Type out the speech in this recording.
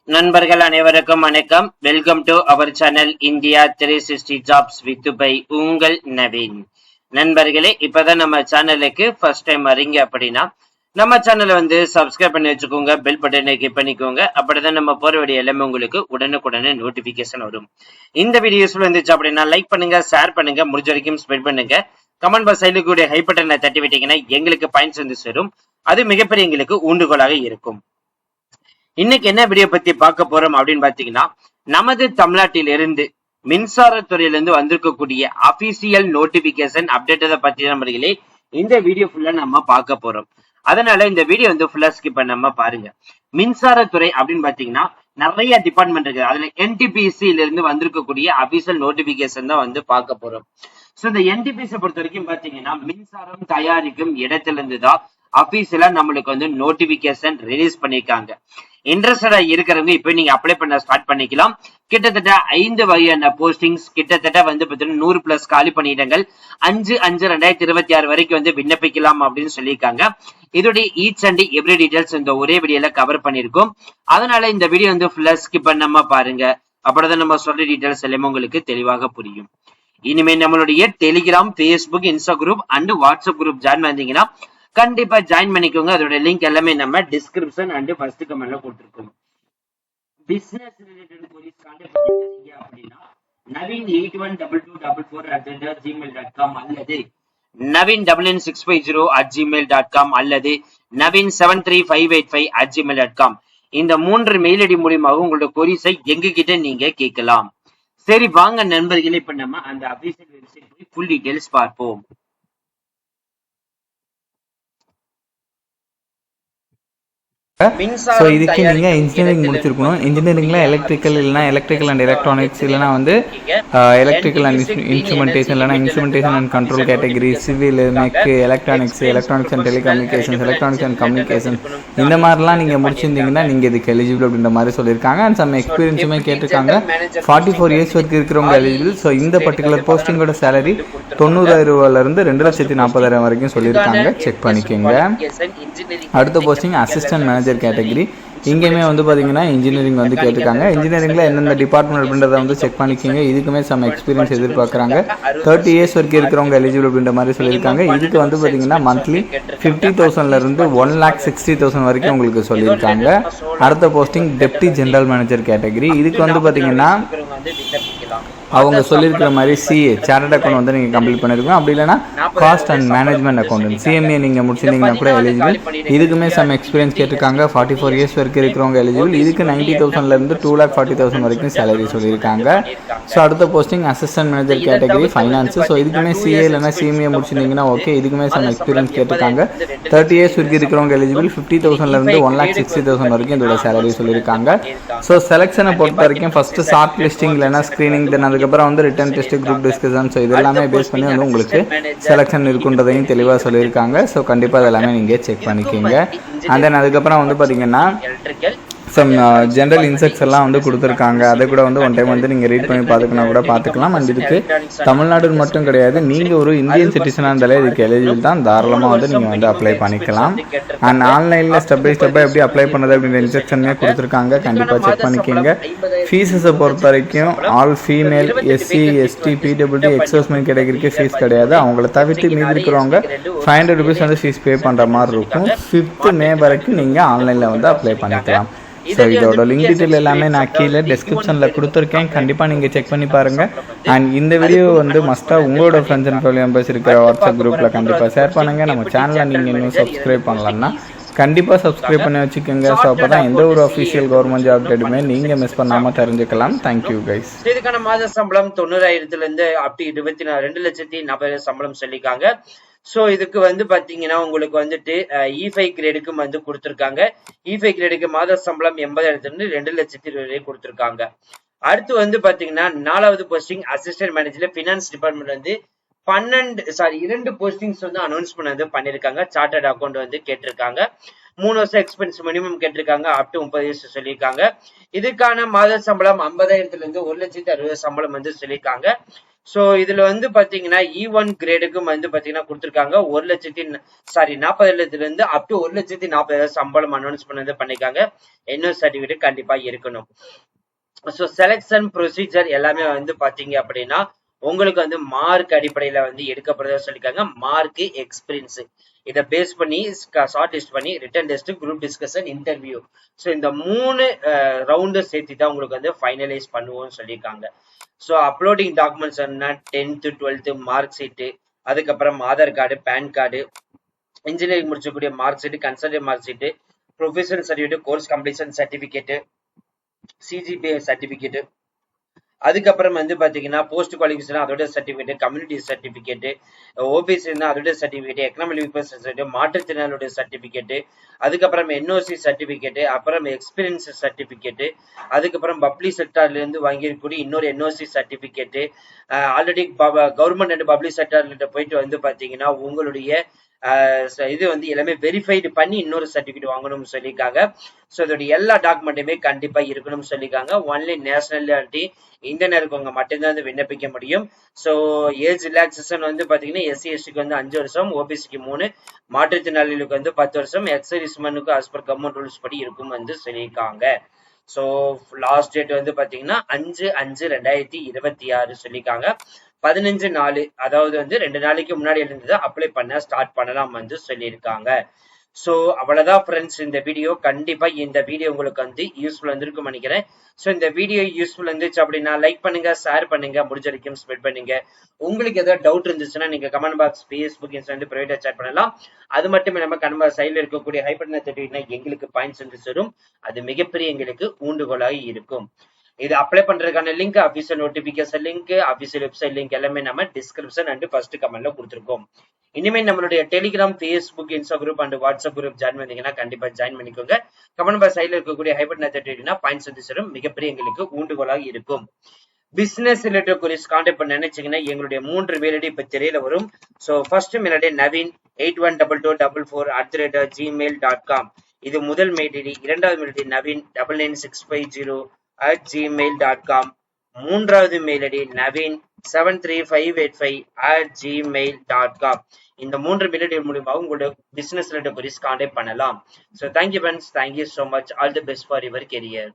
நண்பர்கள் அனைவருக்கும் வணக்கம். Welcome to our channel India 360 jobs with by உங்கள் நவீன். நண்பர்களே, இப்பதான் நம்ம சேனலுக்கு ஃபர்ஸ்ட் டைம் வரீங்க அப்படின்னா நம்ம சேனலை வந்து சப்ஸ்கிரைப் பண்ணி வச்சுக்கோங்க, பெல் பட்டனை கிளிக் பண்ணிக்கோங்க. அப்படிதான் நம்ம போற வீடியோ எல்லாமே உங்களுக்கு உடனுக்குடனே நோட்டிபிகேஷன் வரும். இந்த வீடியோஸ்ல இருந்துச்சு அப்படின்னா லைக் பண்ணுங்க, ஷேர் பண்ணுங்க, முடிஞ்ச வரைக்கும் ஸ்ப்ரெட் பண்ணுங்க. கமெண்ட் பாக்ஸ் சைடுல கூடிய ஹை பட்டனை தட்டி விட்டீங்கன்னா எங்களுக்கு பாயிண்ட்ஸ் வந்து சேரும். அது மிகப்பெரிய எங்களுக்கு ஊண்டுகோலாக இருக்கும். இன்னைக்கு என்ன வீடியோ பத்தி பார்க்க போறோம் அப்படின்னு பாத்தீங்கன்னா, நமது தமிழ்நாட்டிலிருந்து மின்சாரத்துறையிலிருந்து வந்திருக்கக்கூடிய அபிஷியல் நோட்டிபிகேஷன் அப்டேட்டை பத்தி நம்மளே இந்த வீடியோ ஃபுல்லா நம்ம பார்க்க போறோம். அதனால இந்த வீடியோ வந்து ஃபுல்லா ஸ்கிப் பண்ணாம பாருங்க. மின்சாரத்துறை அப்படின்னு பாத்தீங்கன்னா நிறைய டிபார்ட்மெண்ட் இருக்கு. அதுல NTPC இருந்து வந்திருக்கக்கூடிய அபிஷியல் நோட்டிபிகேஷன் தான் வந்து பார்க்க போறோம். சோ இந்த NTPC பொறுத்த வரைக்கும் பாத்தீங்கன்னா மின்சாரம் தயாரிக்கும் இடத்துல இருந்து தான் அபிஷியலா நம்மளுக்கு வந்து நோட்டிபிகேஷன் ரிலீஸ் பண்ணிருக்காங்க. இன்ட்ரெஸ்டடா இருக்கிறவங்க இப்ப நீங்க அப்ளை பண்ண ஸ்டார்ட் பண்ணிக்கலாம். கிட்டத்தட்ட 5 வகையான போஸ்டிங்ஸ், கிட்டத்தட்ட வந்து 100+ காலி பணியிடங்கள் 5/5/2026 வரைக்கும் வந்து விண்ணப்பிக்கலாம் அப்படின்னு சொல்லியிருக்காங்க. இதோடைய ஈச் அண்ட் எவ்ரி டீடைல்ஸ் இந்த ஒரே வீடியோல கவர் பண்ணிருக்கோம். அதனால இந்த வீடியோ வந்து ஃபுல்லா ஸ்கிப் பண்ணாம பாருங்க. அப்படிதான் நம்ம சொல்ற டீடைல்ஸ் எல்லாமே உங்களுக்கு தெளிவாக புரியும். இனிமே நம்மளுடைய Telegram, Facebook, Insta group and WhatsApp group join பண்ணீங்கன்னா கண்டிப்பா ஜாயின் பண்ணிக்கோங்க. அதோட லிங்க் எல்லாமே நம்ம டிஸ்கிரிப்ஷன் அண்ட் ஃபர்ஸ்ட் கமெண்ட்ல கொடுத்திருக்கோம். பிசினஸ் ரிலேட்டட் queries கான்டாக்ட் பண்ணீங்க அப்படின்னா naveen812244@gmail.com அல்லது naveen99650@gmail.com அல்லது naveen73585@gmail.com இந்த 3 மெயில் ஐடி மூலமாக உங்களோட queries-ஐ எங்க கிட்ட நீங்க கேட்கலாம். சரி வாங்க நண்பர்களே, இப்ப நம்ம அந்த அபிஷியல் வெப்சைட் போய் ஃபுல் டீடைல்ஸ் பார்ப்போம். ஸோ இதுக்கு நீங்கள் இன்ஜினியரிங் முடிச்சிருக்கணும். இன்ஜினியரிங்கில் எலக்ட்ரிக்கல் இல்லைனா எலக்ட்ரிக்கல் அண்ட் எலக்ட்ரானிக்ஸ் இல்லைனா வந்து எலக்ட்ரிக்கல் அண்ட் இன்ஸ்ட்ருமெண்டேஷன் இல்லைனா instrumentation and control category, civil, mech, electronics and telecommunications, electronics and communications இந்த மாதிரிலாம் நீங்கள் முடிச்சிருந்தீங்கன்னா நீங்கள் இதுக்கு எலிஜிபிள் அப்படின்ற மாதிரி சொல்லியிருக்காங்க. அண்ட் சம் எக்ஸ்பீரியன்ஸுமே கேட்டிருக்காங்க. 44 இயர்ஸ் வரைக்கும் இருக்கிறவங்க எலிஜிபிள். ஸோ இந்த பர்டிகுலர் போஸ்டிங்கோட சேலரி 90,000 ரூபாயிலிருந்து 2,40,000 வரைக்கும் சொல்லியிருக்காங்க. செக் பண்ணிக்கோங்க. அடுத்த போஸ்டிங் அசிஸ்டன்ட் மேனேஜர் கேட்டகரி. இங்கேயுமே வந்து பார்த்தீங்கன்னா இன்ஜினியரிங் வந்து கேட்டிருக்காங்க. இன்ஜினியரிங்கில் எந்தெந்த டிபார்ட்மெண்ட் அப்படின்றத வந்து செக் பண்ணிக்கோங்க. இதுக்குமே சம் எக்ஸ்பீரியன்ஸ் எதிர்பார்க்குறாங்க. 30 இயர்ஸ் வரைக்கும் இருக்கிறவங்க எலிஜிபிள் அப்படின்ற மாதிரி சொல்லியிருக்காங்க. இதுக்கு வந்து பார்த்தீங்கன்னா மந்த்லி 50,000 1,60,000 வரைக்கும் உங்களுக்கு சொல்லியிருக்காங்க. அடுத்த posting deputy general manager category. இதுக்கு வந்து பார்த்தீங்கன்னா அவங்க சொல்லியிருக்கிற மாதிரி CA சார்ட்டர்ட் அக்கௌண்ட் வந்து நீங்கள் கம்ப்ளீட் பண்ணிருக்கோம். அப்படி இல்லைனா cost and management account CMA நீங்கள் முடிச்சிருந்தீங்கன்னா கூட எலிஜிபிள். இதுக்குமே சம் எக்ஸ்பீரியன்ஸ் கேட்டிருக்காங்க. 44 இயர்ஸ் வரைக்கும் இருக்கிறவங்க எலிஜிபிள். இதுக்கு 90,000 2,40,000 வரைக்கும் சேலரி சொல்லியிருக்காங்க. ஸோ அடுத்த posting assistant manager category finance. So இதுக்குமே CA இல்லைனா CMA முடிச்சிருந்தீங்கன்னா ஓகே. இதுக்குமே சம் எக்ஸ்பீரியன்ஸ் கேட்டிருக்காங்க. 30 இயர்ஸ் வரைக்கும் இருக்கிறவங்க எலிஜிபிள். 50,000 1,60,000 வரைக்கும் இதோட சேலரி சொல்லியிருக்காங்க. ஸோ செலக்ஷனை பொறுத்த வரைக்கும் ஃபர்ஸ்ட் ஷார்ட் லிஸ்டிங் இல்லைனா ஸ்க்ரீனிங், தென் அதுக்கப்புறம் வந்து written test, group discussion. So இது எல்லாமே பேஸ் பண்ணி வந்து உங்களுக்கு செலக்ஷன் இருக்குன்றதையும் தெளிவாக சொல்லியிருக்காங்க. ஸோ கண்டிப்பாக அதெல்லாமே நீங்கள் செக் பண்ணிக்கோங்க. அண்ட் தென் அதுக்கப்புறம் வந்து பார்த்தீங்கன்னா சம் ஜென்ரல் இன்ஸ்ட்ரக்ஷன் எல்லாம் வந்து கொடுத்துருக்காங்க. அதை கூட வந்து ஒன் டைம் வந்து நீங்கள் ரீட் பண்ணி பார்த்துக்கணும் கூட பார்த்துக்கலாம். அண்ட் இதுக்கு தமிழ்நாடு மட்டும் கிடையாது, நீங்கள் ஒரு இந்தியன் சிட்டிசனாக இருந்தாலே இதுக்கு எலிஜிபிள் தான். தாராளமாக வந்து நீங்கள் வந்து அப்ளை பண்ணிக்கலாம். அண்ட் ஆன்லைனில் ஸ்டெப் பை ஸ்டெப்பாக எப்படி அப்ளை பண்ணுறது அப்படின்ற இன்ஸ்ட்ரக்ஷனுமே கொடுத்துருக்காங்க. கண்டிப்பாக செக் பண்ணிக்கோங்க. ஃபீஸஸை பொறுத்த வரைக்கும் all female, SC, ST, PWD, எக்ஸோஸ்மென்ட் கேட்டகரிக்கு ஃபீஸ் கிடையாது. அவங்கள தவிர்த்து மீதி இருக்கிறவங்க 500 rupees வந்து ஃபீஸ் பே பண்ணுற மாதிரி இருக்கும். 5th May வரைக்கும் நீங்கள் ஆன்லைனில் வந்து அப்ளை பண்ணிக்கலாம். ஸோ இதோட லிங்க் டீட்டெயில் எல்லாமே நான் கீழே டிஸ்கிரிப்ஷனில் கொடுத்துருக்கேன். கண்டிப்பாக நீங்கள் செக் பண்ணி பாருங்கள். அண்ட் இந்த வீடியோ வந்து மஸ்ட்டாக உங்களோட ஃப்ரெண்ட்ஸ் அண்ட் ஃபேமிலி மெம்பர்ஸ் இருக்கிற வாட்ஸ்அப் குரூப்பில் கண்டிப்பாக ஷேர் பண்ணுங்கள். நம்ம சேனலை நீங்கள் இன்னும் சப்ஸ்கிரைப் பண்ணலாம்னா கண்டிப்பாக சப்ஸ்கிரைப் பண்ணி வச்சுக்கோங்க. ஸோ அப்போ தான் எந்த ஒரு அஃபிஷியல் கவர்மெண்ட் ஜாப் அப்டேட்டுமே நீங்கள் மிஸ் பண்ணாமல் தெரிஞ்சுக்கலாம். Thank you guys. இதுக்கான மாத சம்பளம் 90,000 அப் டு 2,40,000 சம்பளம் சொல்லியிருக்காங்க. சோ இதுக்கு வந்து பாத்தீங்கன்னா உங்களுக்கு வந்துட்டு E5 கிரேடுக்கும் வந்து கொடுத்திருக்காங்க. E5 கிரேடுக்கு மாத சம்பளம் 80,000 2,20,000 கொடுத்திருக்காங்க. அடுத்து வந்து பாத்தீங்கன்னா 4வது posting assistant manager finance department வந்து 2 போஸ்டிங்ஸ் வந்து அனௌன்ஸ்மெண்ட் பண்ணிருக்காங்க. சார்ட்டர்ட் அக்கௌண்ட் வந்து கேட்டிருக்காங்க. 3 வருஷம் எக்ஸ்பென்ஸ் மினிமம் கேட்டிருக்காங்க. அப் டு 30 இயர்ஸ் சொல்லியிருக்காங்க. இதுக்கான மாத சம்பளம் 50,000 1,60,000 சம்பளம் வந்து சொல்லியிருக்காங்க. சோ இதுல வந்து பாத்தீங்கன்னா E1 கிரேடுக்கும் வந்து பாத்தீங்கன்னா கொடுத்திருக்காங்க 40,00,000 இருந்து அப் டு 1,40,000 சம்பளம் அனௌன்ஸ் பண்ணது பண்ணிருக்காங்க. இன்னொரு சர்டிபிகேட் கண்டிப்பா இருக்கணும். சோ செலக்ஷன் ப்ரொசீஜர் எல்லாமே வந்து பாத்தீங்க அப்படின்னா உங்களுக்கு வந்து மார்க் அடிப்படையில வந்து எடுக்கப்படுறதா சொல்லிருக்காங்க. மார்க், எக்ஸ்பீரியன்ஸ் இதை பேஸ் பண்ணி ஷார்ட் லிஸ்ட் பண்ணி written test, group discussion, interview, so இந்த 3 ரவுண்டு சேர்த்து தான் உங்களுக்கு வந்து ஃபைனலைஸ் பண்ணுவோம்னு சொல்லியிருக்காங்க. ஸோ அப்லோடிங் டாக்குமெண்ட்ஸ் என்ன 10th 12th மார்க் ஷீட்டு, அதுக்கப்புறம் Aadhaar card, pan card, engineering முடிச்சக்கூடிய mark sheet, consultant mark sheet, professional certificate, course completion certificate, CGPA certificate, அதுக்கப்புறம் வந்து பாத்தீங்கன்னா போஸ்ட் குவாலிஃபிகேஷன் அதோட சர்டிஃபிகேட், கம்யூனிட்டி சர்டிஃபிகேட், ஓபிசி அதோட சர்டிஃபிகேட், எக்கனாமிக் சர்டிஃபிகேட், மாற்றுத்திறனாளோட certificate, அதுக்கப்புறம் என்ஓசி சர்டிஃபிகேட், அப்புறம் எக்ஸ்பீரியன்ஸ் சர்டிஃபிகேட், அதுக்கப்புறம் பப்ளிக் செக்டார்ல இருந்து வாங்கியிருக்கக்கூடிய இன்னொரு NOC certificate, already government and public செக்டார்ல போயிட்டு வந்து பாத்தீங்கன்னா உங்களுடைய இது வந்து எல்லாமே வெரிஃபைடு பண்ணி இன்னொரு சர்டிஃபிகேட் வாங்கணும்னு சொல்லியிருக்காங்க. ஸோ இதோட எல்லா டாக்குமெண்ட்டுமே கண்டிப்பா இருக்கணும்னு சொல்லியிருக்காங்க. ஒன்லி நேஷனாலிட்டி இந்தியனா இருக்கவங்க மட்டும்தான் வந்து விண்ணப்பிக்க முடியும். ஸோ ஏஜ் ரிலாக்ஸேஷன் வந்து பாத்தீங்கன்னா எஸ்சி எஸ்டிக்கு வந்து 5 வருஷம், ஓபிசிக்கு 3, மாற்றுத்திறனாளிகளுக்கு வந்து 10 வருஷம், எக்ஸர்விஸ்மனுக்கு ஆஸ் பர் கவர்மெண்ட் ரூல்ஸ் படி இருக்கும் வந்து சொல்லியிருக்காங்க. ஸோ லாஸ்ட் டேட் வந்து பாத்தீங்கன்னா 5/5/2026 சொல்லியிருக்காங்க. 15/4 அதாவது வந்து 2 நாளைக்கு முன்னாடி இருந்து அப்ளை பண்ண ஸ்டார்ட் பண்ணலாம் வந்து சொல்லியிருக்காங்க. சோ அவ்வளவுதான் ஃப்ரெண்ட்ஸ் இந்த வீடியோ. கண்டிப்பா இந்த வீடியோ உங்களுக்கு வந்து யூஸ்ஃபுல் இருந்திருக்கும் நினைக்கிறேன். சோ இந்த வீடியோ யூஸ்ஃபுல் இருந்துச்சு அப்படின்னா லைக் பண்ணுங்க, ஷேர் பண்ணுங்க, முடிஞ்ச வரைக்கும் ஸ்ப்ரெட் பண்ணுங்க. உங்களுக்கு ஏதாவது டவுட் இருந்துச்சுன்னா நீங்க கமெண்ட் பாக்ஸ், ஃபேஸ்புக், இன்ஸ்டா பிரைவேட்டா சேட் பண்ணலாம். அது மட்டும் இல்லாம கமெண்ட் சைட்ல இருக்கக்கூடிய ஹைபர்னை தட்டினா எங்களுக்கு பாயிண்ட்ஸ் வந்து வரும். அது மிகப்பெரிய எங்களுக்கு ஊண்டுகோலாக இருக்கும். இது அப்ளை பண்றதுக்கான link, official notification link, official website link எல்லாமே நம்ம டிஸ்கிரிப்ஷன் அண்ட் ஃபர்ஸ்ட் கமெண்ட்ல கொடுத்துருக்கோம். இனிமே நம்மளுடைய Telegram, Facebook, Insta group and WhatsApp group join பண்ணீங்கன்னா கண்டிப்பா ஜாயின் பண்ணிக்கோங்க. கமெண்ட் பாக்ஸ் சைட்ல இருக்கக்கூடிய ஹைபர்னை தட்டினா பாயிண்ட்ஸ் வந்து வரும். மிகப்பெரிய எங்களுக்கு ஊண்டுகோலாக இருக்கும். பிசினஸ் ரிலேட்டட் குரீஸ் கான்டாக்ட் பண்ண நினைச்சீங்கன்னா எங்களுடைய 3 மெயில் ஐடி இப்ப திரையில வரும். So first mail ID Naveen 812244@gmail.com, இது முதல் மெயில் ஐடி. இரண்டாவது மெயில் ஐடி நவீன் 99650@gmail.com, மூன்றாவது மெயில் ஐடி நவீன் 73585@gmail.com. இந்த 3 மெயில் ஐடி மூலமாக உங்களோட பிசினஸ் ரிலேட்டட் குரீஸ் கான்டாக்ட் பண்ணலாம். So thank you friends, thank you so much, all the best for your career.